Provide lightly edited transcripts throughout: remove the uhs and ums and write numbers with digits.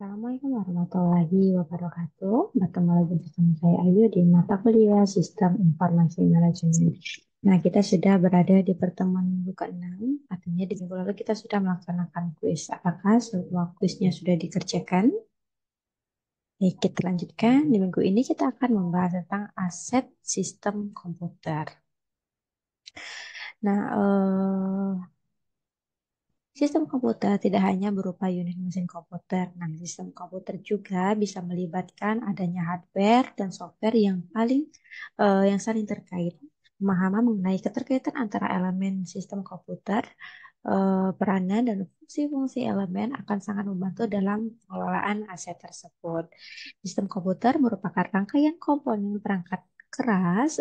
Assalamualaikum warahmatullahi wabarakatuh. Bertemu lagi bersama saya Ayu di mata kuliah Sistem Informasi Manajemen. Nah, kita sudah berada di pertemuan minggu ke-6. Artinya di minggu lalu kita sudah melaksanakan kuis. Apakah semua kuisnya sudah dikerjakan? Baik, kita lanjutkan. Di minggu ini kita akan membahas tentang aset sistem komputer. Nah, sistem komputer tidak hanya berupa unit mesin komputer. Nah, sistem komputer juga bisa melibatkan adanya hardware dan software yang saling terkait. Pemahaman mengenai keterkaitan antara elemen sistem komputer, peranan dan fungsi-fungsi elemen akan sangat membantu dalam pengelolaan aset tersebut. Sistem komputer merupakan rangkaian komponen perangkat keras,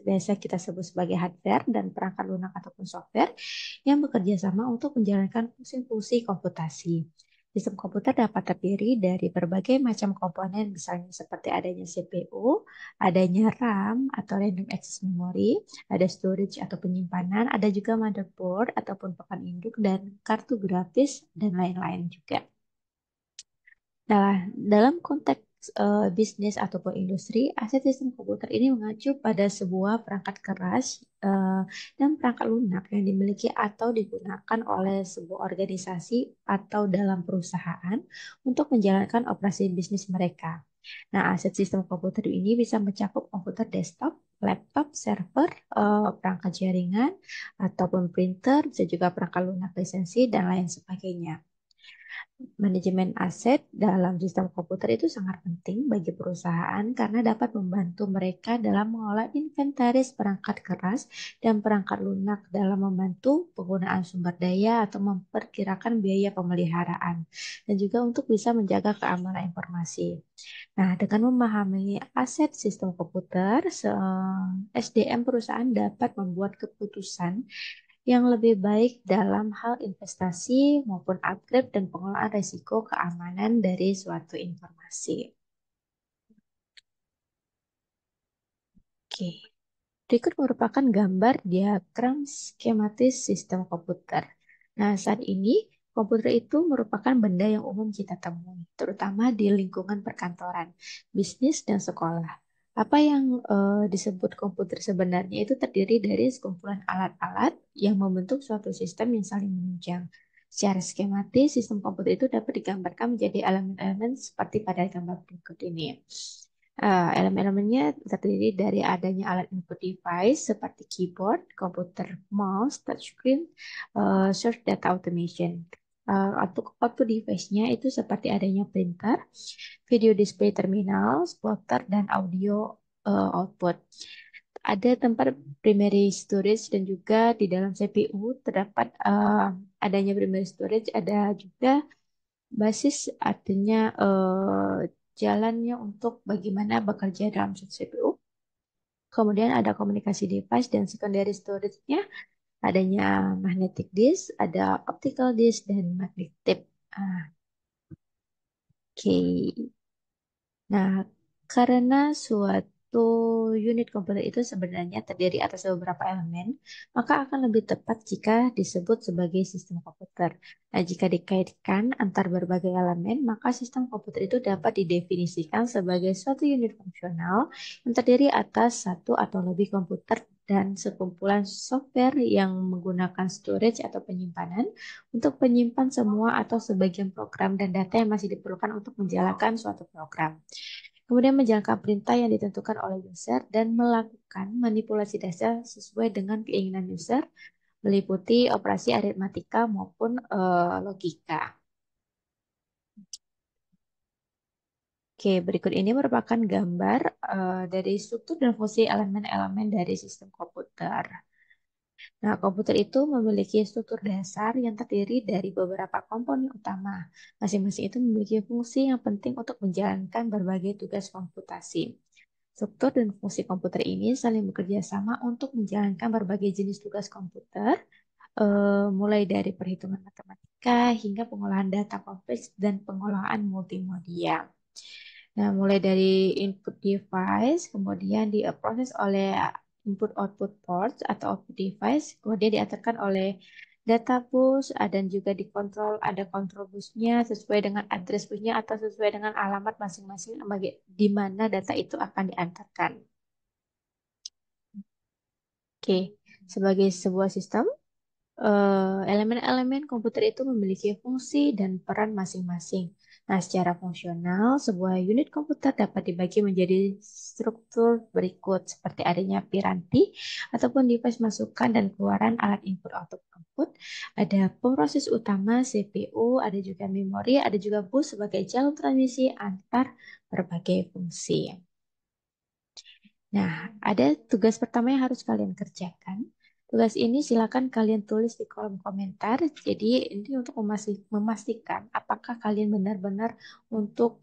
biasa kita sebut sebagai hardware dan perangkat lunak ataupun software yang bekerja sama untuk menjalankan fungsi-fungsi komputasi. Sistem komputer dapat terdiri dari berbagai macam komponen, misalnya seperti adanya CPU, adanya RAM atau random access memory, ada storage atau penyimpanan, ada juga motherboard ataupun pakan induk dan kartu grafis dan lain-lain juga. Nah, dalam konteks bisnis ataupun industri, aset sistem komputer ini mengacu pada sebuah perangkat keras dan perangkat lunak yang dimiliki atau digunakan oleh sebuah organisasi atau dalam perusahaan untuk menjalankan operasi bisnis mereka. Nah, aset sistem komputer ini bisa mencakup komputer desktop, laptop, server, perangkat jaringan, ataupun printer, bisa juga perangkat lunak lisensi, dan lain sebagainya. Manajemen aset dalam sistem komputer itu sangat penting bagi perusahaan karena dapat membantu mereka dalam mengolah inventaris perangkat keras dan perangkat lunak dalam membantu penggunaan sumber daya atau memperkirakan biaya pemeliharaan dan juga untuk bisa menjaga keamanan informasi. Nah, dengan memahami aset sistem komputer, SDM perusahaan dapat membuat keputusan yang lebih baik dalam hal investasi maupun upgrade dan pengelolaan risiko keamanan dari suatu informasi. Oke, berikut merupakan gambar diagram skematis sistem komputer. Nah, saat ini komputer itu merupakan benda yang umum kita temui, terutama di lingkungan perkantoran, bisnis, dan sekolah. Apa yang disebut komputer sebenarnya itu terdiri dari sekumpulan alat-alat yang membentuk suatu sistem yang saling menunjang. Secara skematis, sistem komputer itu dapat digambarkan menjadi elemen-elemen seperti pada gambar berikut ini. Elemen-elemennya terdiri dari adanya alat input device seperti keyboard, komputer, mouse, touchscreen, search data automation. Untuk output device-nya itu seperti adanya printer, video display terminal, spotter, dan audio output. Ada tempat primary storage dan juga di dalam CPU terdapat adanya primary storage, ada juga basis artinya jalannya untuk bagaimana bekerja dalam suatu CPU. Kemudian ada komunikasi device dan secondary storage-nya, adanya magnetic disk, ada optical disk, dan magnetic tape. Oke. Nah, karena suatu unit komputer itu sebenarnya terdiri atas beberapa elemen, maka akan lebih tepat jika disebut sebagai sistem komputer. Nah, jika dikaitkan antar berbagai elemen, maka sistem komputer itu dapat didefinisikan sebagai suatu unit fungsional yang terdiri atas satu atau lebih komputer dan sekumpulan software yang menggunakan storage atau penyimpanan untuk menyimpan semua atau sebagian program dan data yang masih diperlukan untuk menjalankan suatu program. Kemudian menjalankan perintah yang ditentukan oleh user dan melakukan manipulasi dasar sesuai dengan keinginan user, meliputi operasi aritmatika maupun logika. Oke, berikut ini merupakan gambar dari struktur dan fungsi elemen-elemen dari sistem komputer. Nah, komputer itu memiliki struktur dasar yang terdiri dari beberapa komponen utama. Masing-masing itu memiliki fungsi yang penting untuk menjalankan berbagai tugas komputasi. Struktur dan fungsi komputer ini saling bekerja sama untuk menjalankan berbagai jenis tugas komputer, mulai dari perhitungan matematika hingga pengolahan data kompleks dan pengolahan multimedia. Nah, mulai dari input device, kemudian diproses oleh input output ports atau output device, kemudian diantarkan oleh data bus, dan juga dikontrol, ada kontrol busnya sesuai dengan address busnya atau sesuai dengan alamat masing-masing di mana data itu akan diantarkan. Oke, sebagai sebuah sistem, elemen-elemen komputer itu memiliki fungsi dan peran masing-masing. Nah, secara fungsional, sebuah unit komputer dapat dibagi menjadi struktur berikut, seperti adanya piranti ataupun device masukan dan keluaran alat input output. Ada pemroses utama CPU, ada juga memori, ada juga bus sebagai jalur transmisi antar berbagai fungsi. Nah, ada tugas pertama yang harus kalian kerjakan. Tugas ini silakan kalian tulis di kolom komentar. Jadi ini untuk memastikan apakah kalian benar-benar untuk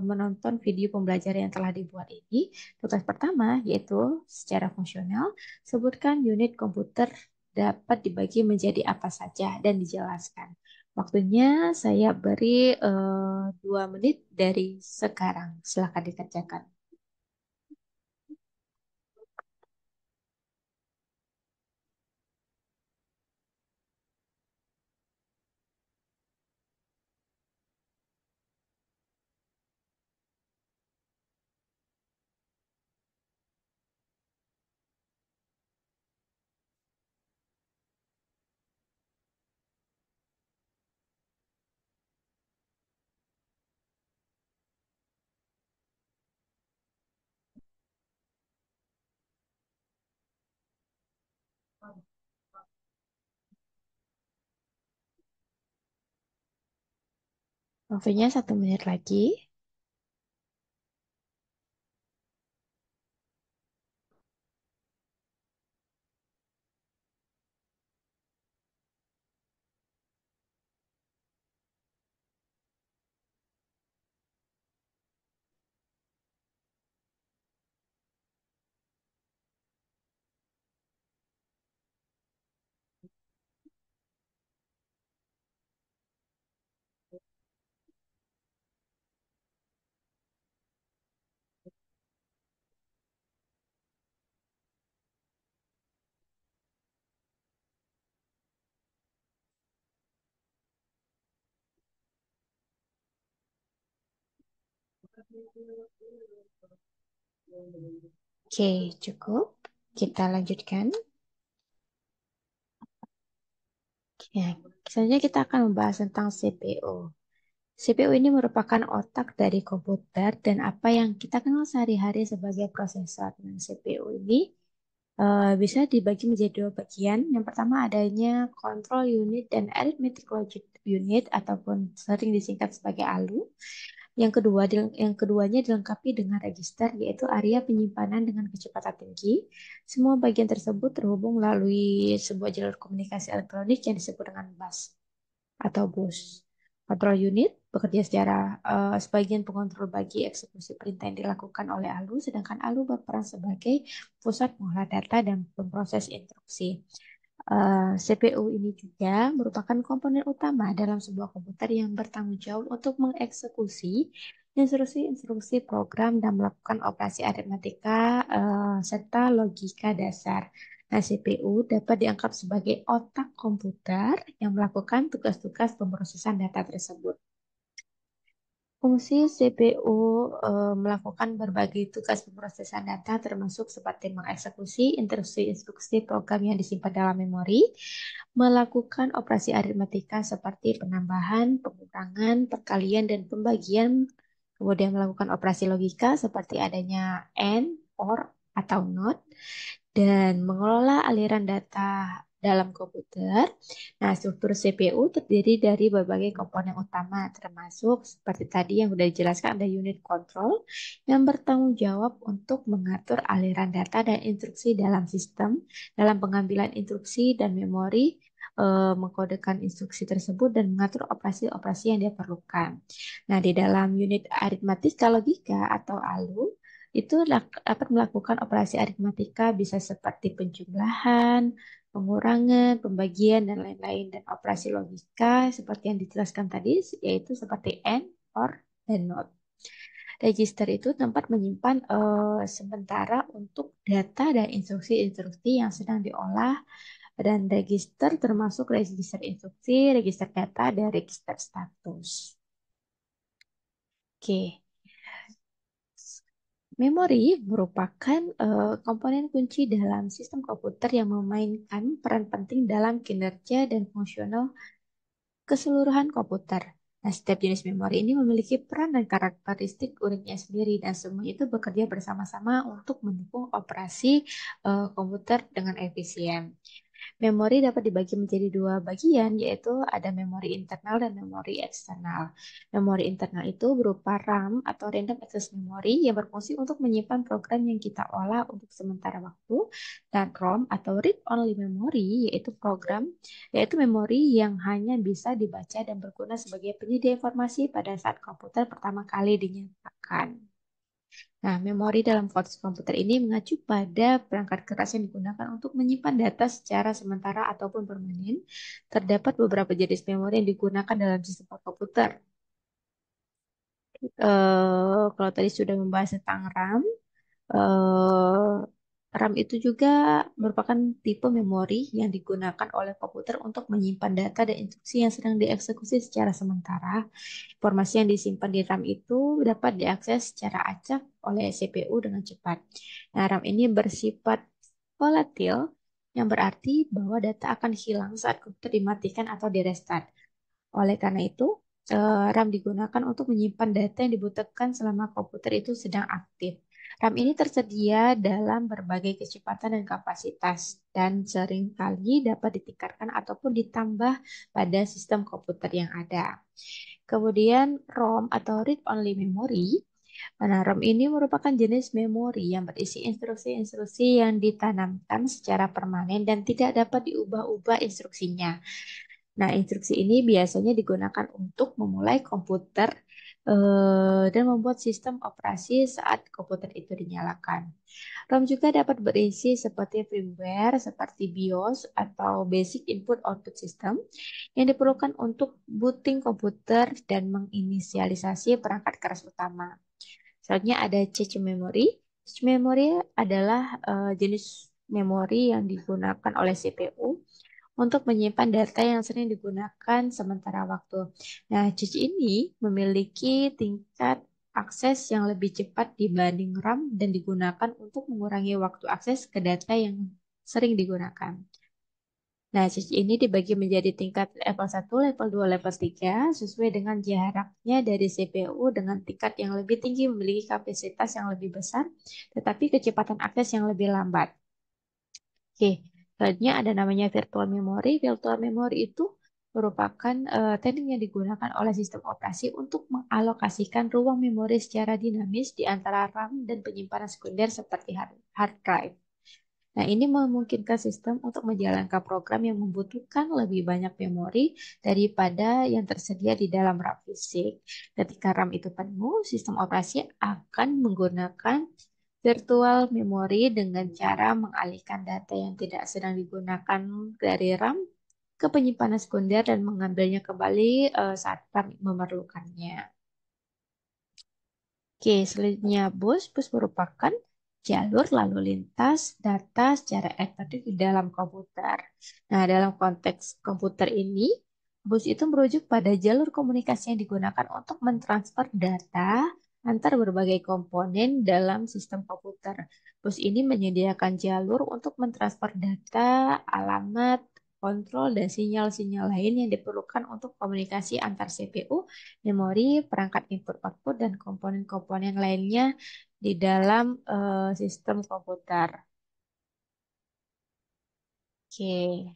menonton video pembelajaran yang telah dibuat ini. Tugas pertama yaitu secara fungsional, sebutkan unit komputer dapat dibagi menjadi apa saja dan dijelaskan. Waktunya saya beri 2 menit dari sekarang. Silakan dikerjakan. Waktunya 1 menit lagi. Oke, cukup. Kita lanjutkan. Ya, selanjutnya kita akan membahas tentang CPU. CPU ini merupakan otak dari komputer dan apa yang kita kenal sehari-hari sebagai prosesor. Nah, CPU ini bisa dibagi menjadi 2 bagian. Yang pertama adanya control unit dan arithmetic logic unit ataupun sering disingkat sebagai ALU. Yang keduanya dilengkapi dengan register, yaitu area penyimpanan dengan kecepatan tinggi. Semua bagian tersebut terhubung melalui sebuah jalur komunikasi elektronik yang disebut dengan bus atau bus. Control unit bekerja sebagian pengontrol bagi eksekusi perintah yang dilakukan oleh ALU, sedangkan ALU berperan sebagai pusat pengolah data dan pemproses instruksi. CPU ini juga merupakan komponen utama dalam sebuah komputer yang bertanggung jawab untuk mengeksekusi instruksi-instruksi program dan melakukan operasi aritmatika serta logika dasar. Nah, CPU dapat dianggap sebagai otak komputer yang melakukan tugas-tugas pemrosesan data tersebut. Fungsi CPU melakukan berbagai tugas pemrosesan data termasuk seperti mengeksekusi instruksi-instruksi program yang disimpan dalam memori, melakukan operasi aritmatika seperti penambahan, pengurangan, perkalian, dan pembagian, kemudian melakukan operasi logika seperti adanya AND, OR, atau NOT, dan mengelola aliran data dalam komputer. Nah, struktur CPU terdiri dari berbagai komponen utama, termasuk seperti tadi yang sudah dijelaskan ada unit control yang bertanggung jawab untuk mengatur aliran data dan instruksi dalam sistem, dalam pengambilan instruksi dan memori, mengkodekan instruksi tersebut dan mengatur operasi-operasi yang dia perlukan. Nah, di dalam unit aritmatika logika atau ALU, itu dapat melakukan operasi aritmatika bisa seperti penjumlahan, pengurangan, pembagian, dan lain-lain. Dan operasi logika seperti yang dijelaskan tadi, yaitu seperti AND, OR, dan NOT. Register itu tempat menyimpan sementara untuk data dan instruksi-instruksi yang sedang diolah Dan register termasuk register instruksi, register data, dan register status. Oke. Memori merupakan komponen kunci dalam sistem komputer yang memainkan peran penting dalam kinerja dan fungsional keseluruhan komputer. Nah, setiap jenis memori ini memiliki peran dan karakteristik uniknya sendiri dan semua itu bekerja bersama-sama untuk mendukung operasi komputer dengan efisien. Memori dapat dibagi menjadi dua bagian, yaitu ada memori internal dan memori eksternal. Memori internal itu berupa RAM atau Random Access Memory yang berfungsi untuk menyimpan program yang kita olah untuk sementara waktu, dan ROM atau Read Only Memory yaitu memori yang hanya bisa dibaca dan berguna sebagai penyedia informasi pada saat komputer pertama kali dinyatakan. Nah, memori dalam konteks komputer ini mengacu pada perangkat keras yang digunakan untuk menyimpan data secara sementara ataupun permanen. Terdapat beberapa jenis memori yang digunakan dalam sistem komputer. Kalau tadi sudah membahas tentang RAM, eh, RAM itu juga merupakan tipe memori yang digunakan oleh komputer untuk menyimpan data dan instruksi yang sedang dieksekusi secara sementara. Informasi yang disimpan di RAM itu dapat diakses secara acak oleh CPU dengan cepat. Nah, RAM ini bersifat volatil, yang berarti bahwa data akan hilang saat komputer dimatikan atau direstart. Oleh karena itu, RAM digunakan untuk menyimpan data yang dibutuhkan selama komputer itu sedang aktif. RAM ini tersedia dalam berbagai kecepatan dan kapasitas, dan seringkali dapat ditingkatkan ataupun ditambah pada sistem komputer yang ada. Kemudian ROM atau Read Only Memory. Nah, ROM ini merupakan jenis memori yang berisi instruksi-instruksi yang ditanamkan secara permanen dan tidak dapat diubah-ubah instruksinya. Nah, instruksi ini biasanya digunakan untuk memulai komputer dan membuat sistem operasi saat komputer itu dinyalakan. ROM juga dapat berisi seperti firmware, seperti BIOS atau Basic Input Output System yang diperlukan untuk booting komputer dan menginisialisasi perangkat keras utama. Selanjutnya ada cache memory. Cache memory adalah jenis memori yang digunakan oleh CPU untuk menyimpan data yang sering digunakan sementara waktu. Nah, cache ini memiliki tingkat akses yang lebih cepat dibanding RAM dan digunakan untuk mengurangi waktu akses ke data yang sering digunakan. Nah, cache ini dibagi menjadi tingkat level 1, level 2, level 3 sesuai dengan jaraknya dari CPU dengan tingkat yang lebih tinggi memiliki kapasitas yang lebih besar tetapi kecepatan akses yang lebih lambat. Oke, selanjutnya ada namanya virtual memory. Virtual memory itu merupakan teknik yang digunakan oleh sistem operasi untuk mengalokasikan ruang memori secara dinamis di antara RAM dan penyimpanan sekunder seperti hard drive. Nah, ini memungkinkan sistem untuk menjalankan program yang membutuhkan lebih banyak memori daripada yang tersedia di dalam RAM fisik. Ketika RAM itu penuh, sistem operasi akan menggunakan virtual memory dengan cara mengalihkan data yang tidak sedang digunakan dari RAM ke penyimpanan sekunder dan mengambilnya kembali saat RAM memerlukannya. Oke, selanjutnya bus. Bus merupakan jalur lalu lintas data secara efektif di dalam komputer. Nah, dalam konteks komputer ini, bus itu merujuk pada jalur komunikasi yang digunakan untuk mentransfer data antar berbagai komponen dalam sistem komputer. Bus ini menyediakan jalur untuk mentransfer data, alamat, kontrol, dan sinyal-sinyal lain yang diperlukan untuk komunikasi antar CPU, memori, perangkat input-output, dan komponen-komponen lainnya di dalam sistem komputer. Oke.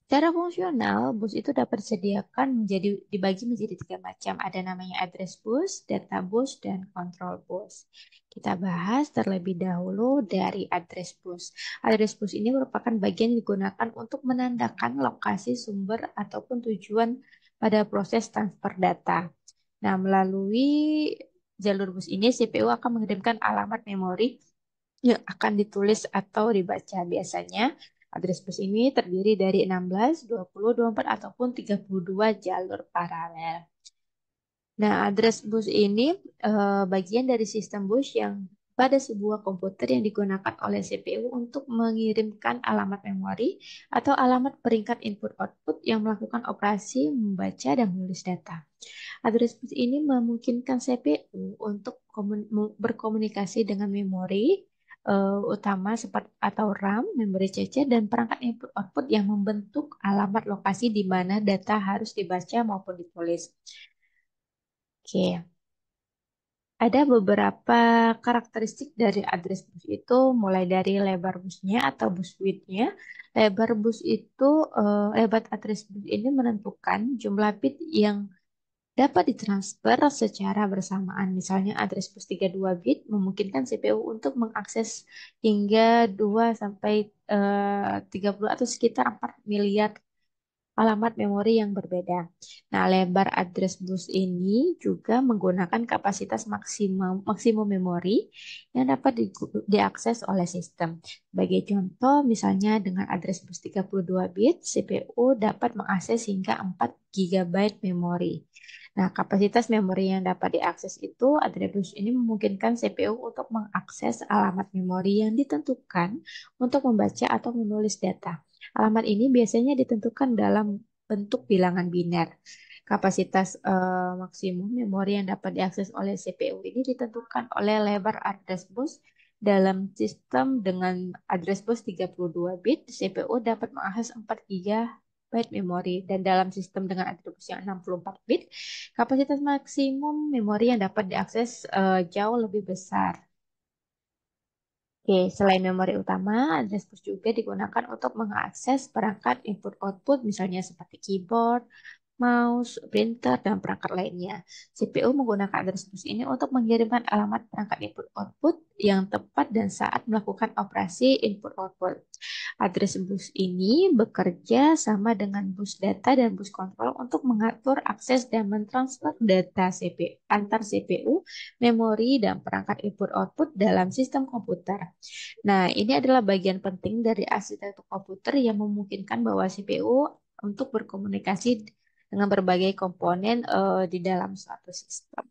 Secara fungsional, bus itu dapat disediakan dibagi menjadi tiga macam. Ada namanya address bus, data bus, dan control bus. Kita bahas terlebih dahulu dari address bus. Address bus ini merupakan bagian yang digunakan untuk menandakan lokasi sumber ataupun tujuan pada proses transfer data. Nah, melalui jalur bus ini, CPU akan mengirimkan alamat memori yang akan ditulis atau dibaca. Biasanya, address bus ini terdiri dari 16, 20, 24, ataupun 32 jalur paralel. Nah, address bus ini bagian dari sistem bus yang pada sebuah komputer yang digunakan oleh CPU untuk mengirimkan alamat memori atau alamat peringkat input-output yang melakukan operasi membaca dan menulis data. Address bus ini memungkinkan CPU untuk berkomunikasi dengan memori utama seperti atau RAM, memori CC, dan perangkat input-output yang membentuk alamat lokasi di mana data harus dibaca maupun ditulis. Oke. Ada beberapa karakteristik dari address bus itu, mulai dari lebar busnya atau bus width-nya. Lebar bus itu, lebar address bus ini menentukan jumlah bit yang dapat ditransfer secara bersamaan. Misalnya address bus 32 bit memungkinkan CPU untuk mengakses hingga 2 sampai 30 atau sekitar 4 miliar alamat memori yang berbeda. Nah, lebar address bus ini juga menggunakan kapasitas maksimum memori yang dapat diakses oleh sistem. Sebagai contoh, misalnya dengan address bus 32 bit, CPU dapat mengakses hingga 4 GB memori. Nah, kapasitas memori yang dapat diakses itu, address bus ini memungkinkan CPU untuk mengakses alamat memori yang ditentukan untuk membaca atau menulis data. Alamat ini biasanya ditentukan dalam bentuk bilangan biner. Kapasitas maksimum memori yang dapat diakses oleh CPU ini ditentukan oleh lebar address bus. Dalam sistem dengan address bus 32 bit, CPU dapat mengakses 4 GB memori, dan dalam sistem dengan address bus yang 64 bit, kapasitas maksimum memori yang dapat diakses jauh lebih besar. Oke, selain memori utama, address bus juga digunakan untuk mengakses perangkat input-output, misalnya seperti keyboard, mouse, printer, dan perangkat lainnya. CPU menggunakan address bus ini untuk mengirimkan alamat perangkat input-output yang tepat dan saat melakukan operasi input-output. Address bus ini bekerja sama dengan bus data dan bus kontrol untuk mengatur akses dan mentransfer data CPU antar CPU, memori, dan perangkat input-output dalam sistem komputer. Nah, ini adalah bagian penting dari arsitektur komputer yang memungkinkan bahwa CPU untuk berkomunikasi dengan berbagai komponen di dalam suatu sistem.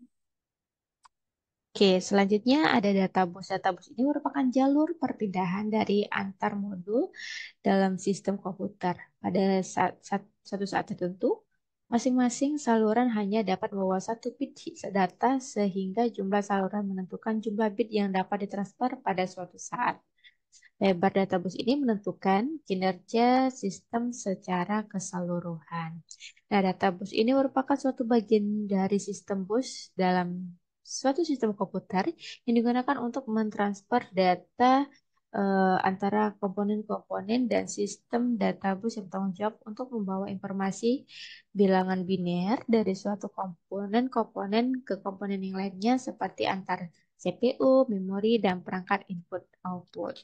Oke, selanjutnya ada databus. Databus ini merupakan jalur perpindahan dari antar modul dalam sistem komputer. Pada suatu saat tertentu, masing-masing saluran hanya dapat membawa satu bit data sehingga jumlah saluran menentukan jumlah bit yang dapat ditransfer pada suatu saat. Lebar databus ini menentukan kinerja sistem secara keseluruhan. Nah, databus ini merupakan suatu bagian dari sistem bus dalam suatu sistem komputer yang digunakan untuk mentransfer data antara komponen-komponen, dan sistem databus yang bertanggung jawab untuk membawa informasi bilangan biner dari suatu komponen-komponen ke komponen yang lainnya seperti antar CPU, memori, dan perangkat input-output.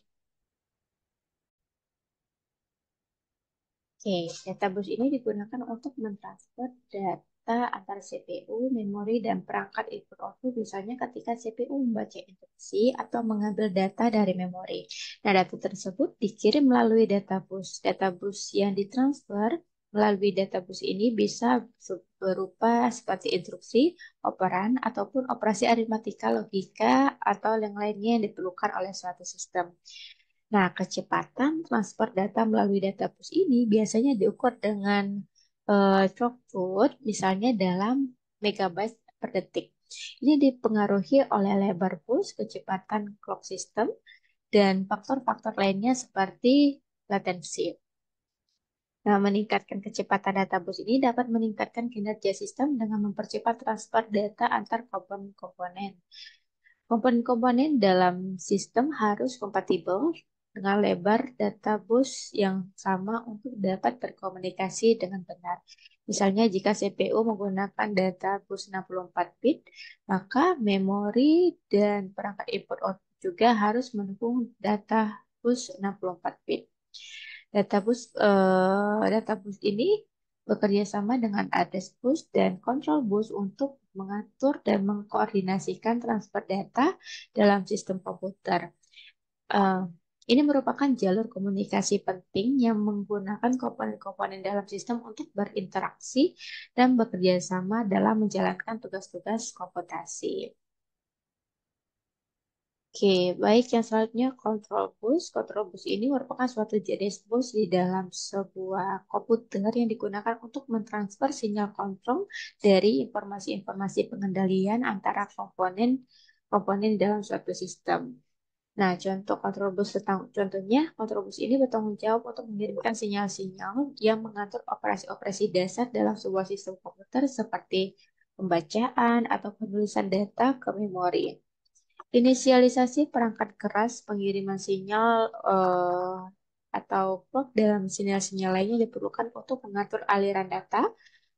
Oke, databus ini digunakan untuk mentransfer data antara CPU, memori, dan perangkat input-output, misalnya ketika CPU membaca instruksi atau mengambil data dari memori. Nah, data tersebut dikirim melalui databus. Databus yang ditransfer melalui databus ini bisa berupa seperti instruksi, operan, ataupun operasi aritmatika, logika, atau yang lainnya yang diperlukan oleh suatu sistem. Nah, kecepatan transfer data melalui databus ini biasanya diukur dengan throughput, misalnya dalam megabyte per detik. Ini dipengaruhi oleh lebar bus, kecepatan clock system, dan faktor-faktor lainnya seperti latensi. Nah, meningkatkan kecepatan databus ini dapat meningkatkan kinerja sistem dengan mempercepat transfer data antar komponen-komponen. Komponen-komponen dalam sistem harus kompatibel dengan lebar databus yang sama untuk dapat berkomunikasi dengan benar. Misalnya jika CPU menggunakan databus 64 bit, maka memori dan perangkat input-output juga harus mendukung databus 64 bit. Databus ini bekerja sama dengan address bus dan control bus untuk mengatur dan mengkoordinasikan transfer data dalam sistem komputer. Eh, ini merupakan jalur komunikasi penting yang menggunakan komponen-komponen dalam sistem untuk berinteraksi dan bekerja sama dalam menjalankan tugas-tugas komputasi. Oke, baik yang selanjutnya control bus. Control bus ini merupakan suatu jenis bus di dalam sebuah komputer yang digunakan untuk mentransfer sinyal kontrol dari informasi-informasi pengendalian antara komponen dalam suatu sistem. Nah, contohnya control bus ini bertanggung jawab untuk mengirimkan sinyal-sinyal yang mengatur operasi-operasi dasar dalam sebuah sistem komputer seperti pembacaan atau penulisan data ke memori. Inisialisasi perangkat keras pengiriman sinyal atau clock dalam sinyal-sinyal lainnya diperlukan untuk mengatur aliran data.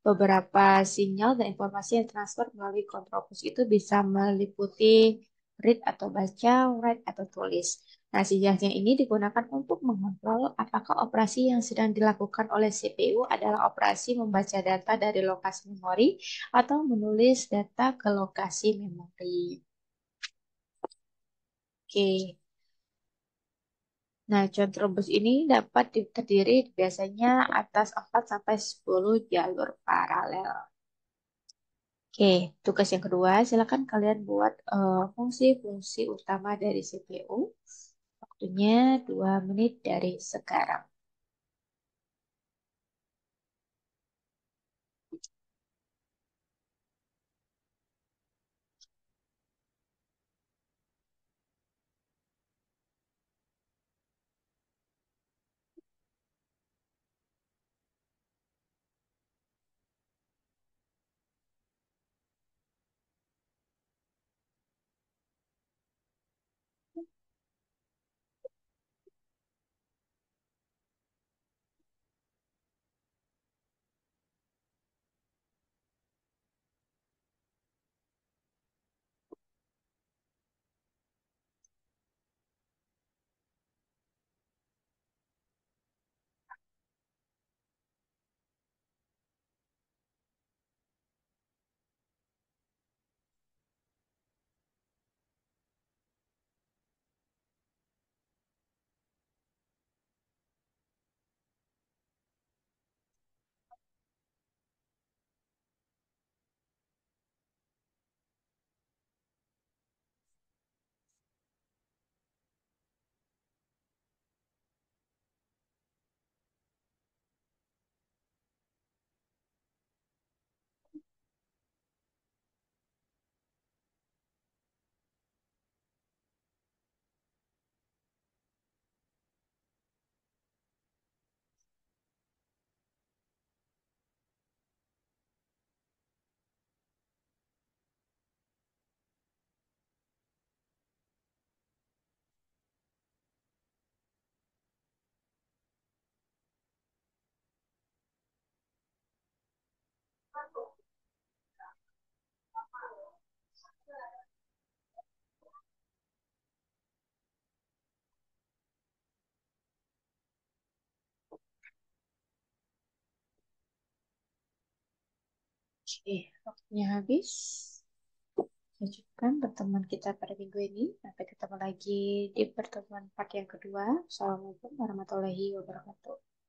Beberapa sinyal dan informasi yang transfer melalui kontrol bus itu bisa meliputi read atau baca, write atau tulis. Nah, sinyal-sinyal ini digunakan untuk mengontrol apakah operasi yang sedang dilakukan oleh CPU adalah operasi membaca data dari lokasi memori atau menulis data ke lokasi memori. Oke. Nah, contoh bus ini dapat terdiri biasanya atas 4 sampai 10 jalur paralel. Oke, tugas yang kedua, silakan kalian buat fungsi-fungsi utama dari CPU. Waktunya 2 menit dari sekarang. Oke, waktunya habis. Lanjutkan pertemuan kita pada minggu ini. Sampai ketemu lagi di pertemuan part yang kedua. Assalamualaikum warahmatullahi wabarakatuh.